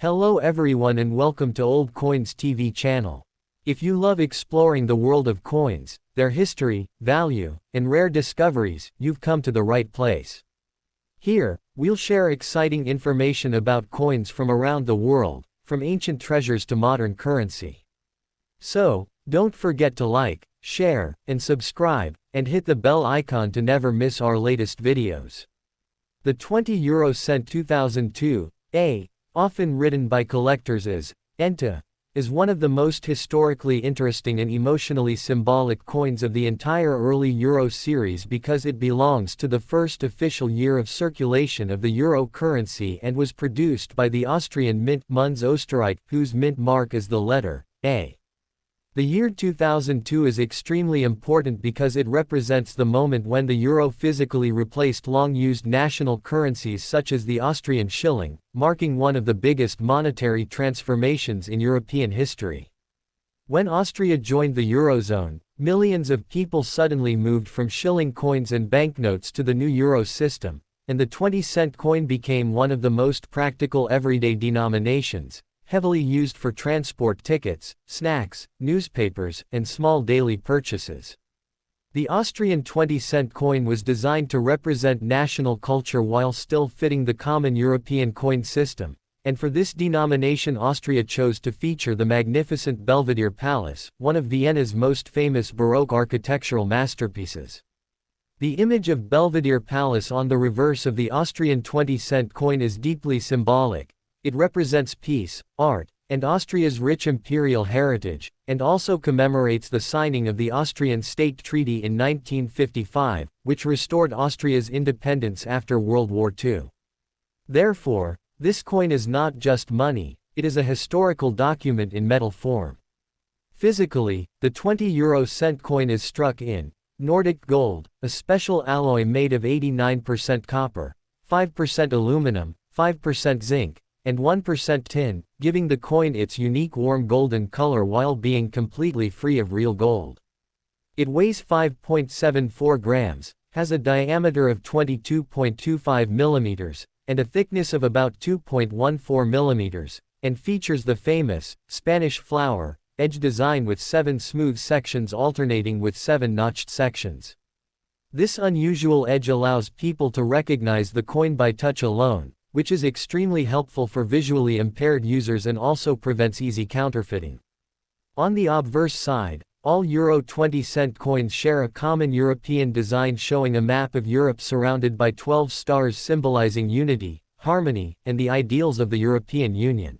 Hello everyone and welcome to Old Coins TV channel. If you love exploring the world of coins, their history, value, and rare discoveries, you've come to the right place. Here, we'll share exciting information about coins from around the world, from ancient treasures to modern currency. So, don't forget to like, share, and subscribe, and hit the bell icon to never miss our latest videos. The 20 Euro Cent 2002, often written by collectors as ENTA, is one of the most historically interesting and emotionally symbolic coins of the entire early Euro series because it belongs to the first official year of circulation of the Euro currency and was produced by the Austrian mint Münz Österreich, whose mint mark is the letter A. The year 2002 is extremely important because it represents the moment when the euro physically replaced long-used national currencies such as the Austrian shilling, marking one of the biggest monetary transformations in European history. When Austria joined the Eurozone, millions of people suddenly moved from shilling coins and banknotes to the new euro system, and the 20-cent coin became one of the most practical everyday denominations, heavily used for transport tickets, snacks, newspapers, and small daily purchases. The Austrian 20-cent coin was designed to represent national culture while still fitting the common European coin system, and for this denomination Austria chose to feature the magnificent Belvedere Palace, one of Vienna's most famous Baroque architectural masterpieces. The image of Belvedere Palace on the reverse of the Austrian 20-cent coin is deeply symbolic. It represents peace, art, and Austria's rich imperial heritage, and also commemorates the signing of the Austrian State Treaty in 1955, which restored Austria's independence after World War II. Therefore, this coin is not just money, it is a historical document in metal form. Physically, the 20 Euro cent coin is struck in Nordic gold, a special alloy made of 89% copper, 5% aluminum, 5% zinc, and 1% tin, giving the coin its unique warm golden color while being completely free of real gold. It weighs 5.74 grams, has a diameter of 22.25 millimeters, and a thickness of about 2.14 millimeters, and features the famous Spanish flower edge design with 7 smooth sections alternating with 7 notched sections. This unusual edge allows people to recognize the coin by touch alone, which is extremely helpful for visually impaired users and also prevents easy counterfeiting. On the obverse side, all Euro 20-cent coins share a common European design showing a map of Europe surrounded by 12 stars symbolizing unity, harmony, and the ideals of the European Union.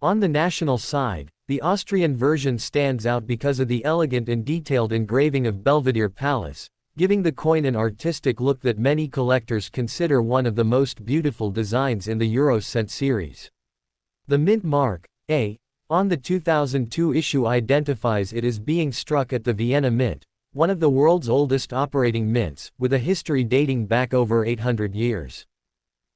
On the national side, the Austrian version stands out because of the elegant and detailed engraving of Belvedere Palace, giving the coin an artistic look that many collectors consider one of the most beautiful designs in the Euro Cent series. The mint mark, A, on the 2002 issue identifies it as being struck at the Vienna Mint, one of the world's oldest operating mints, with a history dating back over 800 years.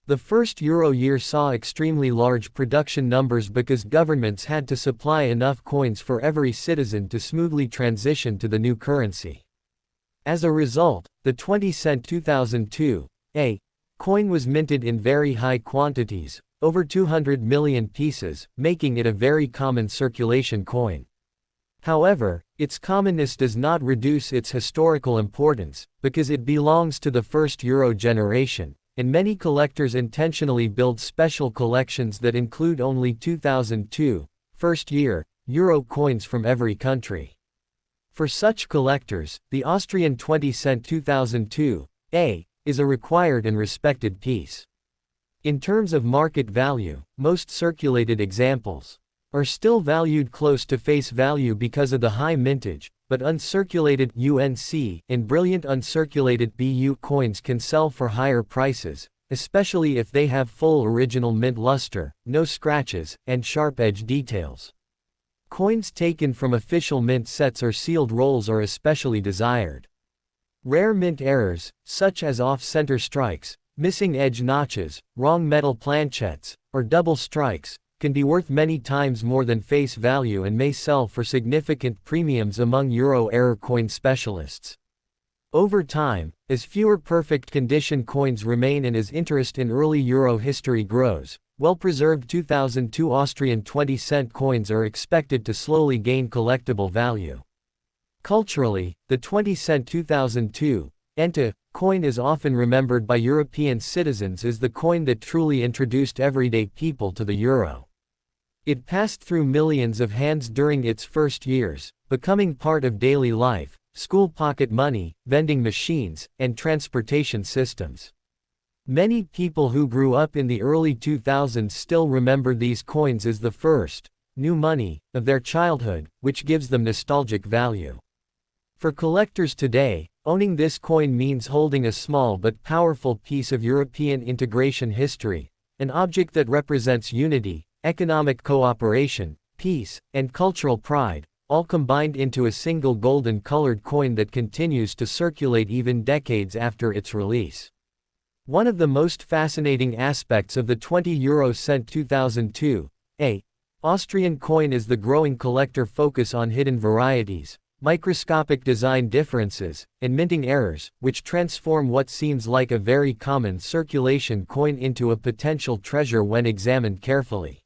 The first Euro year saw extremely large production numbers because governments had to supply enough coins for every citizen to smoothly transition to the new currency. As a result, the 20-cent 2002 coin was minted in very high quantities, over 200 million pieces, making it a very common circulation coin. However, its commonness does not reduce its historical importance, because it belongs to the first Euro generation, and many collectors intentionally build special collections that include only 2002, first year, Euro coins from every country. For such collectors, the Austrian 20-cent 2002 is a required and respected piece. In terms of market value, most circulated examples are still valued close to face value because of the high mintage, but uncirculated UNC and brilliant uncirculated BU coins can sell for higher prices, especially if they have full original mint luster, no scratches, and sharp edge details. Coins taken from official mint sets or sealed rolls are especially desired. Rare mint errors, such as off-center strikes, missing edge notches, wrong metal planchettes, or double strikes, can be worth many times more than face value and may sell for significant premiums among Euro error coin specialists. Over time, as fewer perfect condition coins remain and as interest in early Euro history grows, well-preserved 2002 Austrian 20-cent coins are expected to slowly gain collectible value. Culturally, the 20-cent 2002 ENTA coin is often remembered by European citizens as the coin that truly introduced everyday people to the euro. It passed through millions of hands during its first years, becoming part of daily life, school pocket money, vending machines, and transportation systems. Many people who grew up in the early 2000s still remember these coins as the first, new money, of their childhood, which gives them nostalgic value. For collectors today, owning this coin means holding a small but powerful piece of European integration history, an object that represents unity, economic cooperation, peace, and cultural pride, all combined into a single golden-colored coin that continues to circulate even decades after its release. One of the most fascinating aspects of the 20 Euro Cent 2002 Austrian coin is the growing collector focus on hidden varieties, microscopic design differences, and minting errors, which transform what seems like a very common circulation coin into a potential treasure when examined carefully.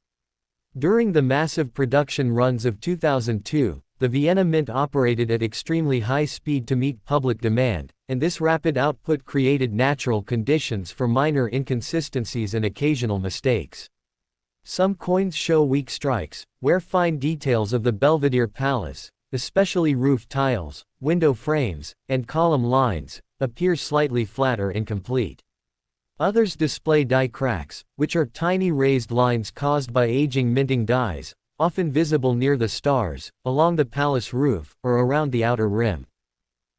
During the massive production runs of 2002, the Vienna Mint operated at extremely high speed to meet public demand, and this rapid output created natural conditions for minor inconsistencies and occasional mistakes. Some coins show weak strikes, where fine details of the Belvedere Palace, especially roof tiles, window frames, and column lines, appear slightly flat or incomplete. Others display die cracks, which are tiny raised lines caused by aging minting dies, often visible near the stars, along the palace roof, or around the outer rim.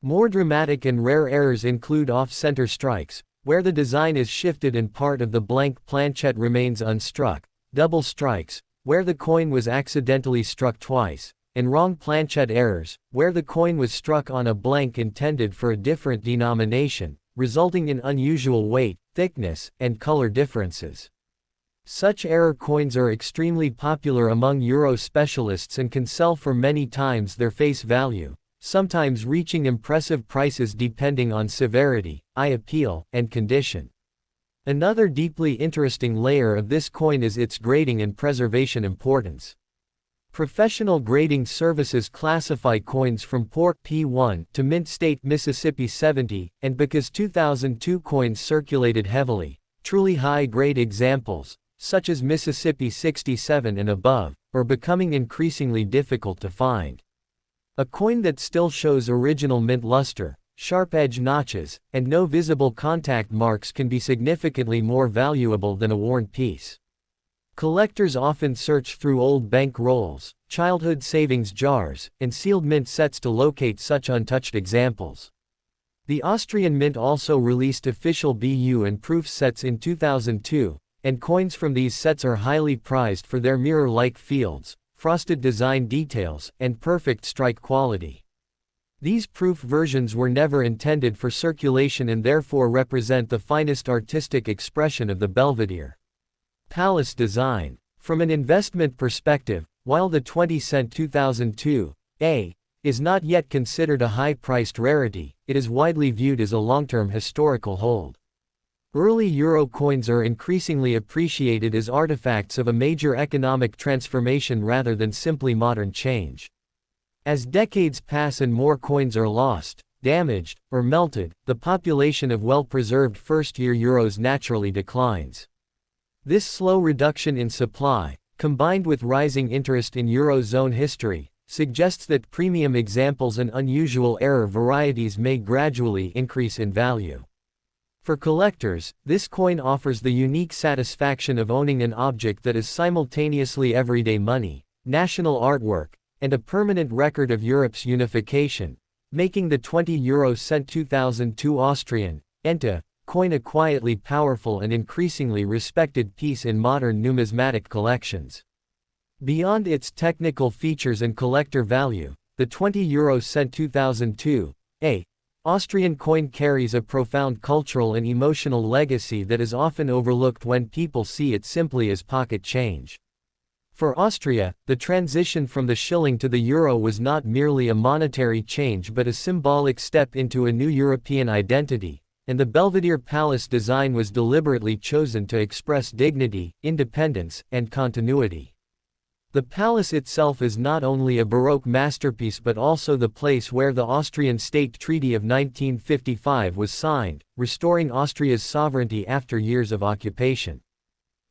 More dramatic and rare errors include off-center strikes, where the design is shifted and part of the blank planchette remains unstruck, double strikes, where the coin was accidentally struck twice, and wrong planchette errors, where the coin was struck on a blank intended for a different denomination, resulting in unusual weight, thickness, and color differences. Such error coins are extremely popular among euro specialists and can sell for many times their face value, sometimes reaching impressive prices depending on severity, eye appeal, and condition. Another deeply interesting layer of this coin is its grading and preservation importance. Professional grading services classify coins from poor P1 to mint state Mississippi 70, and because 2002 coins circulated heavily, truly high-grade examples, such as Mississippi 67 and above, are becoming increasingly difficult to find. A coin that still shows original mint luster, sharp edge notches, and no visible contact marks can be significantly more valuable than a worn piece. Collectors often search through old bank rolls, childhood savings jars, and sealed mint sets to locate such untouched examples. The Austrian Mint also released official BU and proof sets in 2002, and coins from these sets are highly prized for their mirror-like fields, frosted design details, and perfect strike quality. These proof versions were never intended for circulation and therefore represent the finest artistic expression of the Belvedere Palace design. From an investment perspective, while the 20-cent 2002 is not yet considered a high-priced rarity, it is widely viewed as a long-term historical hold. Early euro coins are increasingly appreciated as artifacts of a major economic transformation rather than simply modern change. As decades pass and more coins are lost, damaged, or melted, the population of well-preserved first-year euros naturally declines. This slow reduction in supply, combined with rising interest in Eurozone history, suggests that premium examples and unusual error varieties may gradually increase in value. For collectors, this coin offers the unique satisfaction of owning an object that is simultaneously everyday money, national artwork, and a permanent record of Europe's unification, making the 20 Euro Cent 2002 Austrian ENTA coin a quietly powerful and increasingly respected piece in modern numismatic collections. Beyond its technical features and collector value, the 20 Euro Cent 2002 Austrian coin carries a profound cultural and emotional legacy that is often overlooked when people see it simply as pocket change. For Austria, the transition from the shilling to the euro was not merely a monetary change but a symbolic step into a new European identity, and the Belvedere Palace design was deliberately chosen to express dignity, independence, and continuity. The palace itself is not only a Baroque masterpiece but also the place where the Austrian State Treaty of 1955 was signed, restoring Austria's sovereignty after years of occupation.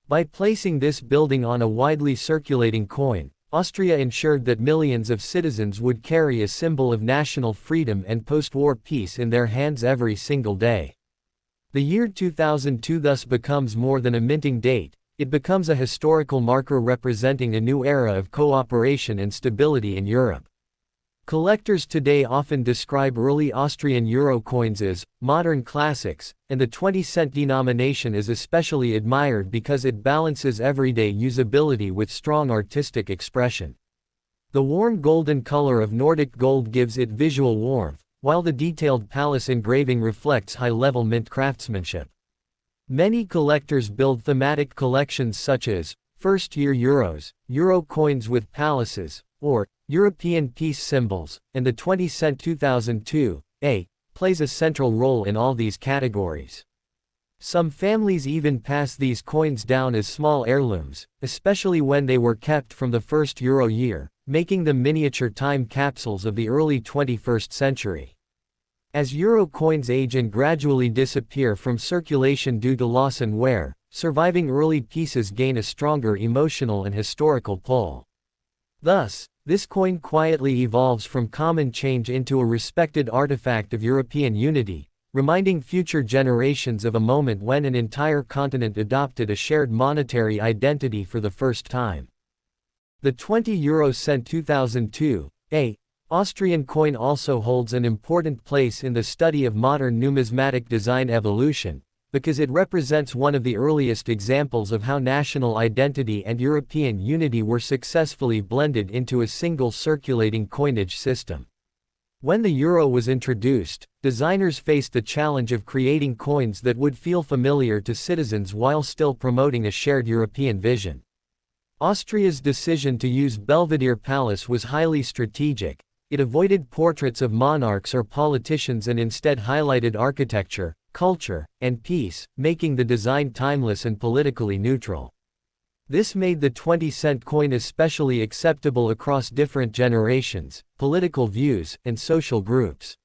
By placing this building on a widely circulating coin, Austria ensured that millions of citizens would carry a symbol of national freedom and post-war peace in their hands every single day. The year 2002 thus becomes more than a minting date. It becomes a historical marker representing a new era of cooperation and stability in Europe. Collectors today often describe early Austrian euro coins as modern classics, and the 20-cent denomination is especially admired because it balances everyday usability with strong artistic expression. The warm golden color of Nordic gold gives it visual warmth, while the detailed palace engraving reflects high-level mint craftsmanship. Many collectors build thematic collections such as first-year euros, euro coins with palaces, or European peace symbols, and the 20-cent 2002 plays a central role in all these categories. Some families even pass these coins down as small heirlooms, especially when they were kept from the first euro year, making them miniature time capsules of the early 21st century. As euro coins age and gradually disappear from circulation due to loss and wear, surviving early pieces gain a stronger emotional and historical pull. Thus, this coin quietly evolves from common change into a respected artifact of European unity, reminding future generations of a moment when an entire continent adopted a shared monetary identity for the first time. The 20 Euro Cent 2002 Austrian coin also holds an important place in the study of modern numismatic design evolution, because it represents one of the earliest examples of how national identity and European unity were successfully blended into a single circulating coinage system. When the euro was introduced, designers faced the challenge of creating coins that would feel familiar to citizens while still promoting a shared European vision. Austria's decision to use Belvedere Palace was highly strategic. It avoided portraits of monarchs or politicians and instead highlighted architecture, culture, and peace, making the design timeless and politically neutral. This made the 20-cent coin especially acceptable across different generations, political views, and social groups.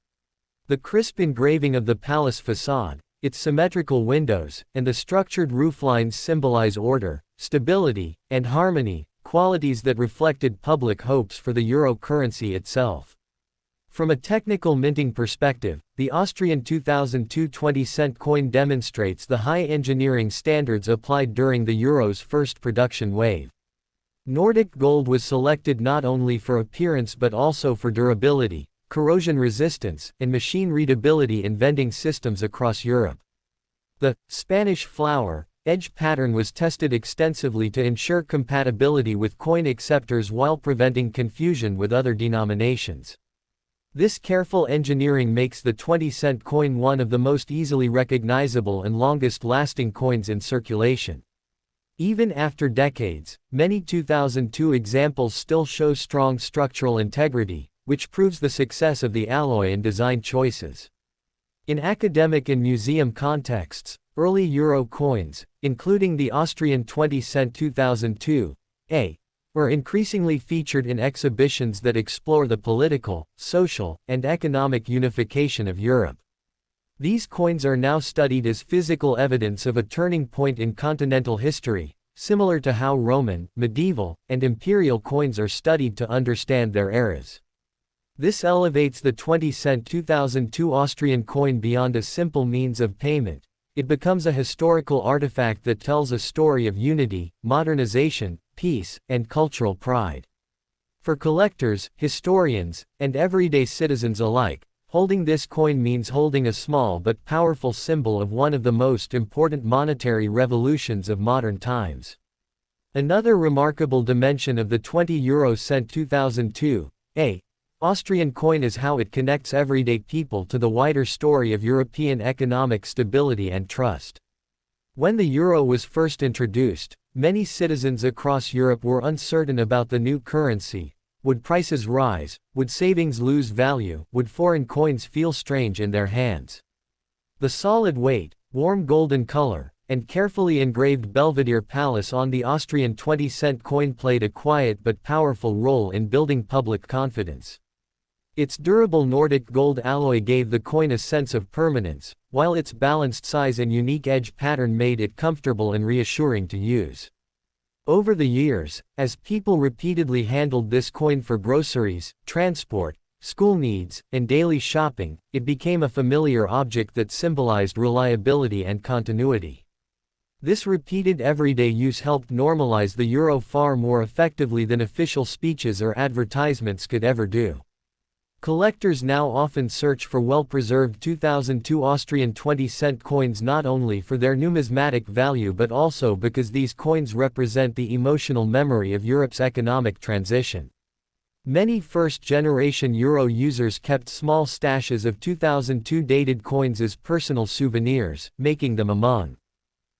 The crisp engraving of the palace facade, its symmetrical windows, and the structured rooflines symbolize order, stability, and harmony, qualities that reflected public hopes for the euro currency itself. From a technical minting perspective, the Austrian 2002 20-cent coin demonstrates the high engineering standards applied during the euro's first production wave. Nordic gold was selected not only for appearance but also for durability, corrosion resistance, and machine readability in vending systems across Europe. The Spanish flower edge pattern was tested extensively to ensure compatibility with coin acceptors while preventing confusion with other denominations. This careful engineering makes the 20-cent coin one of the most easily recognizable and longest-lasting coins in circulation. Even after decades, many 2002 examples still show strong structural integrity, which proves the success of the alloy and design choices. In academic and museum contexts, early euro coins, including the Austrian 20-cent 2002 were increasingly featured in exhibitions that explore the political, social, and economic unification of Europe. These coins are now studied as physical evidence of a turning point in continental history, similar to how Roman, medieval, and imperial coins are studied to understand their eras. This elevates the 20-cent 2002 Austrian coin beyond a simple means of payment. It becomes a historical artifact that tells a story of unity, modernization, peace, and cultural pride. For collectors, historians, and everyday citizens alike, holding this coin means holding a small but powerful symbol of one of the most important monetary revolutions of modern times. Another remarkable dimension of the 20 Euro Cent 2002 Austrian coin is how it connects everyday people to the wider story of European economic stability and trust. When the euro was first introduced, many citizens across Europe were uncertain about the new currency. Would prices rise? Would savings lose value? Would foreign coins feel strange in their hands? The solid weight, warm golden color, and carefully engraved Belvedere Palace on the Austrian 20-cent coin played a quiet but powerful role in building public confidence. Its durable Nordic gold alloy gave the coin a sense of permanence, while its balanced size and unique edge pattern made it comfortable and reassuring to use. Over the years, as people repeatedly handled this coin for groceries, transport, school needs, and daily shopping, it became a familiar object that symbolized reliability and continuity. This repeated everyday use helped normalize the euro far more effectively than official speeches or advertisements could ever do. Collectors now often search for well-preserved 2002 Austrian 20-cent coins not only for their numismatic value but also because these coins represent the emotional memory of Europe's economic transition. Many first-generation euro users kept small stashes of 2002 dated coins as personal souvenirs, making them among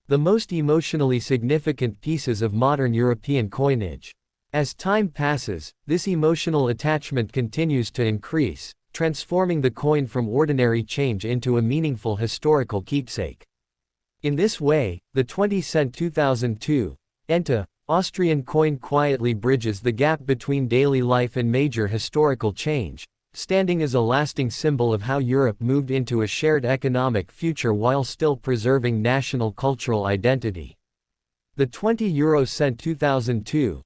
the most emotionally significant pieces of modern European coinage. As time passes, this emotional attachment continues to increase, transforming the coin from ordinary change into a meaningful historical keepsake. In this way, the 20-cent 2002 ENTA Austrian coin quietly bridges the gap between daily life and major historical change, standing as a lasting symbol of how Europe moved into a shared economic future while still preserving national cultural identity. The 20 Euro Cent 2002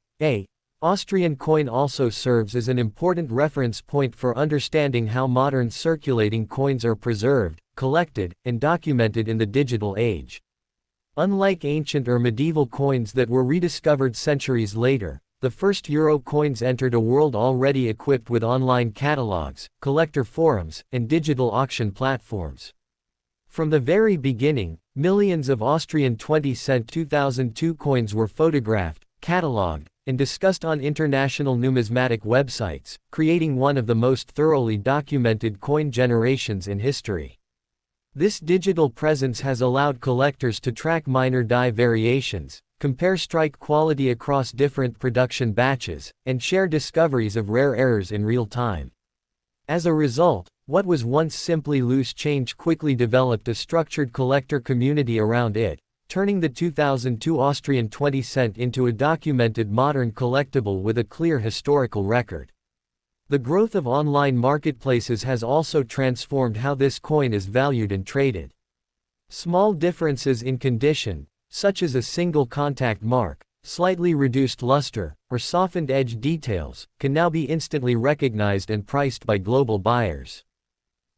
Austrian coin also serves as an important reference point for understanding how modern circulating coins are preserved, collected, and documented in the digital age. Unlike ancient or medieval coins that were rediscovered centuries later, the first euro coins entered a world already equipped with online catalogs, collector forums, and digital auction platforms. From the very beginning, millions of Austrian 20-cent 2002 coins were photographed, catalogued, and discussed on international numismatic websites, creating one of the most thoroughly documented coin generations in history. This digital presence has allowed collectors to track minor die variations, compare strike quality across different production batches, and share discoveries of rare errors in real time. As a result, what was once simply loose change quickly developed a structured collector community around it, turning the 2002 Austrian 20-cent into a documented modern collectible with a clear historical record. The growth of online marketplaces has also transformed how this coin is valued and traded. Small differences in condition, such as a single contact mark, slightly reduced luster, or softened edge details, can now be instantly recognized and priced by global buyers.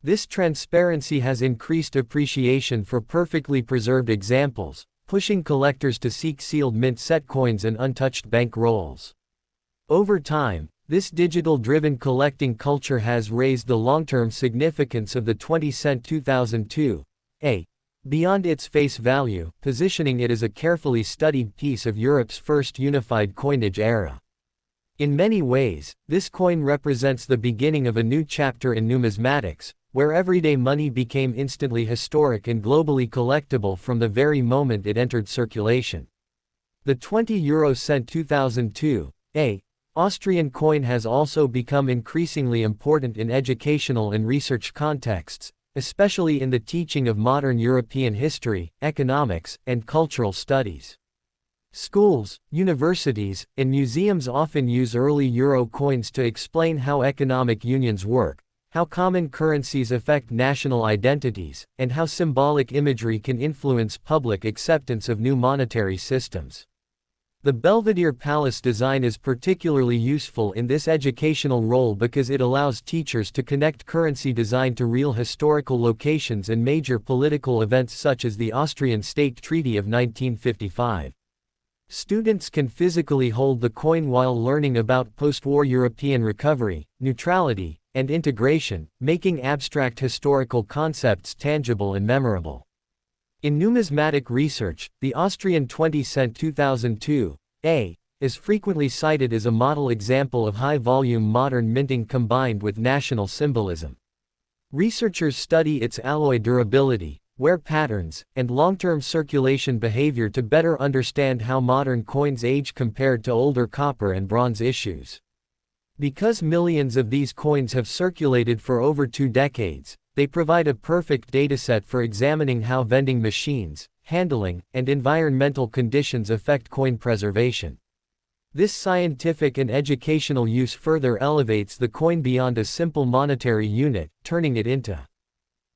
This transparency has increased appreciation for perfectly preserved examples, pushing collectors to seek sealed mint set coins and untouched bank rolls. Over time, this digital-driven collecting culture has raised the long-term significance of the 20-cent 2002 beyond its face value, positioning it as a carefully studied piece of Europe's first unified coinage era. In many ways, this coin represents the beginning of a new chapter in numismatics, where everyday money became instantly historic and globally collectible from the very moment it entered circulation. The 20 Euro Cent 2002 Austrian coin has also become increasingly important in educational and research contexts, especially in the teaching of modern European history, economics, and cultural studies. Schools, universities, and museums often use early euro coins to explain how economic unions work, how common currencies affect national identities, and how symbolic imagery can influence public acceptance of new monetary systems. The Belvedere Palace design is particularly useful in this educational role because it allows teachers to connect currency design to real historical locations and major political events such as the Austrian State Treaty of 1955. Students can physically hold the coin while learning about post-war European recovery, neutrality, and integration, making abstract historical concepts tangible and memorable. In numismatic research, the Austrian 20-cent 2002 is frequently cited as a model example of high-volume modern minting combined with national symbolism. Researchers study its alloy durability, wear patterns, and long-term circulation behavior to better understand how modern coins age compared to older copper and bronze issues. Because millions of these coins have circulated for over 2 decades, They provide a perfect dataset for examining how vending machines, handling, and environmental conditions affect coin preservation. This scientific and educational use further elevates the coin beyond a simple monetary unit, turning it into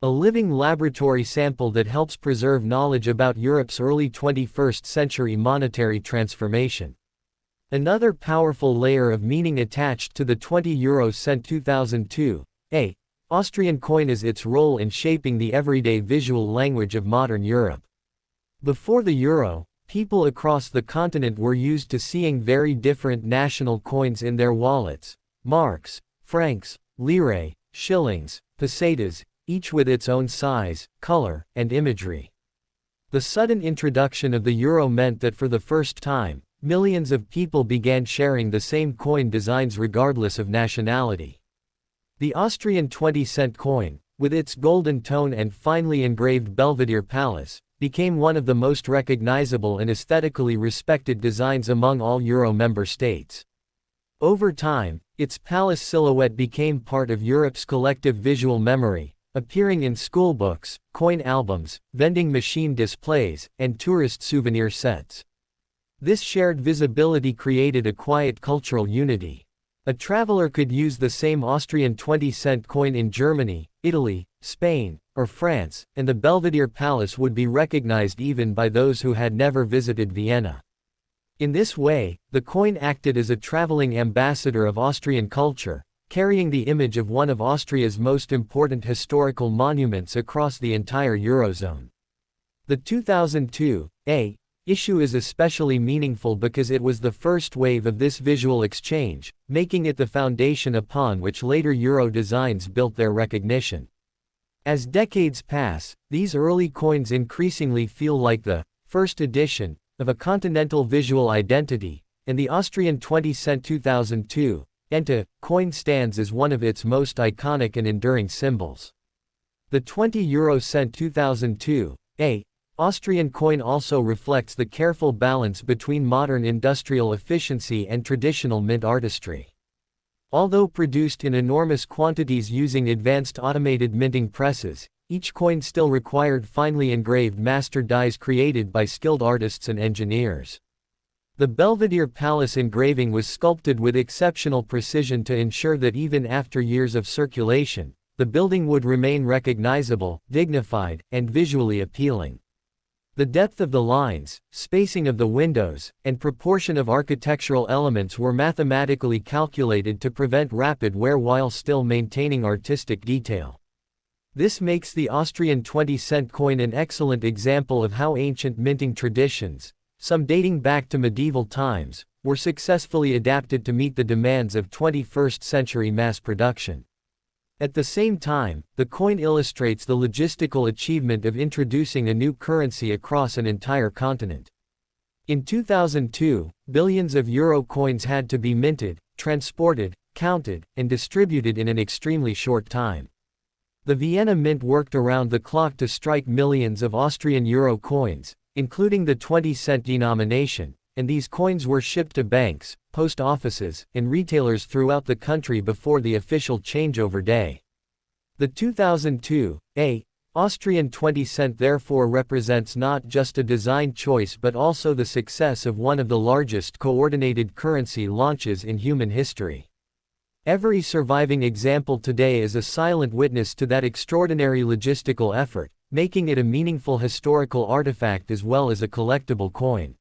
a living laboratory sample that helps preserve knowledge about Europe's early 21st century monetary transformation. Another powerful layer of meaning attached to the 20 euro cent 2002 Austrian coin is its role in shaping the everyday visual language of modern Europe. Before the euro, people across the continent were used to seeing very different national coins in their wallets: marks, francs, lire, shillings, pesetas, each with its own size, color, and imagery. The sudden introduction of the euro meant that for the first time, millions of people began sharing the same coin designs regardless of nationality. The Austrian 20-cent coin, with its golden tone and finely engraved Belvedere Palace, became one of the most recognizable and aesthetically respected designs among all euro member states. Over time, its palace silhouette became part of Europe's collective visual memory, appearing in schoolbooks, coin albums, vending machine displays, and tourist souvenir sets. This shared visibility created a quiet cultural unity. A traveler could use the same Austrian 20-cent coin in Germany, Italy, Spain, or France, and the Belvedere Palace would be recognized even by those who had never visited Vienna. In this way, the coin acted as a traveling ambassador of Austrian culture, carrying the image of one of Austria's most important historical monuments across the entire Eurozone. The 2002 issue is especially meaningful because it was the first wave of this visual exchange, making it the foundation upon which later Euro designs built their recognition. As decades pass, these early coins increasingly feel like the first edition of a continental visual identity, and the Austrian 20-cent 2002 AENTA coin stands as one of its most iconic and enduring symbols. The 20 euro cent 2002 Austrian coin also reflects the careful balance between modern industrial efficiency and traditional mint artistry. Although produced in enormous quantities using advanced automated minting presses, each coin still required finely engraved master dies created by skilled artists and engineers. The Belvedere Palace engraving was sculpted with exceptional precision to ensure that even after years of circulation, the building would remain recognizable, dignified, and visually appealing. The depth of the lines, spacing of the windows, and proportion of architectural elements were mathematically calculated to prevent rapid wear while still maintaining artistic detail. This makes the Austrian 20-cent coin an excellent example of how ancient minting traditions, some dating back to medieval times, were successfully adapted to meet the demands of 21st-century mass production. At the same time, the coin illustrates the logistical achievement of introducing a new currency across an entire continent. In 2002, billions of euro coins had to be minted, transported, counted, and distributed in an extremely short time. The Vienna Mint worked around the clock to strike millions of Austrian euro coins, including the 20-cent denomination, and these coins were shipped to banks, post offices, and retailers throughout the country before the official changeover day. The 2002 Austrian 20-cent therefore represents not just a design choice but also the success of one of the largest coordinated currency launches in human history. Every surviving example today is a silent witness to that extraordinary logistical effort, making it a meaningful historical artifact as well as a collectible coin.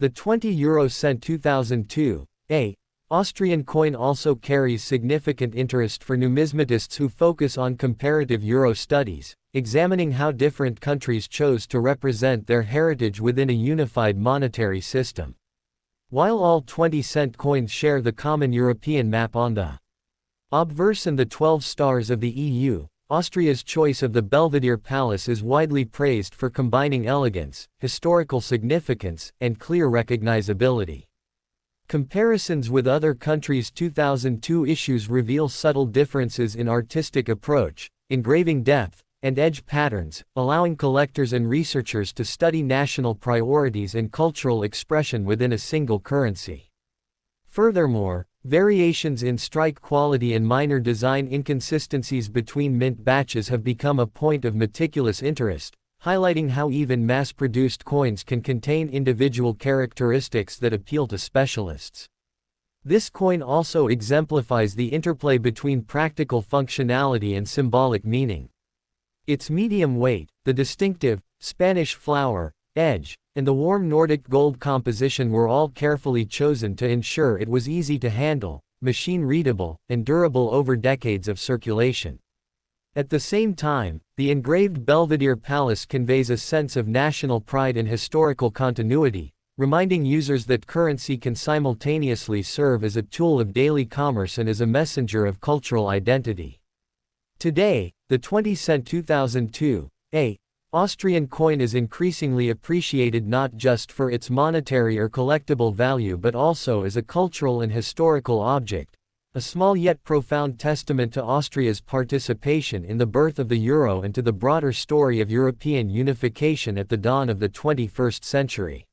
The 20 euro cent 2002 Austrian coin also carries significant interest for numismatists who focus on comparative euro studies, examining how different countries chose to represent their heritage within a unified monetary system. While all 20-cent coins share the common European map on the obverse and the 12 stars of the EU, Austria's choice of the Belvedere Palace is widely praised for combining elegance, historical significance, and clear recognizability. Comparisons with other countries' 2002 issues reveal subtle differences in artistic approach, engraving depth, and edge patterns, allowing collectors and researchers to study national priorities and cultural expression within a single currency. Furthermore, Variations in strike quality and minor design inconsistencies between mint batches have become a point of meticulous interest, highlighting how even mass-produced coins can contain individual characteristics that appeal to specialists. This coin also exemplifies the interplay between practical functionality and symbolic meaning. Its medium weight, the distinctive, Spanish flower, edge, and the warm Nordic gold composition were all carefully chosen to ensure it was easy to handle, machine-readable, and durable over decades of circulation. At the same time, the engraved Belvedere Palace conveys a sense of national pride and historical continuity, reminding users that currency can simultaneously serve as a tool of daily commerce and as a messenger of cultural identity. Today, the 20-cent 2002 Austrian coin is increasingly appreciated not just for its monetary or collectible value but also as a cultural and historical object, a small yet profound testament to Austria's participation in the birth of the euro and to the broader story of European unification at the dawn of the 21st century.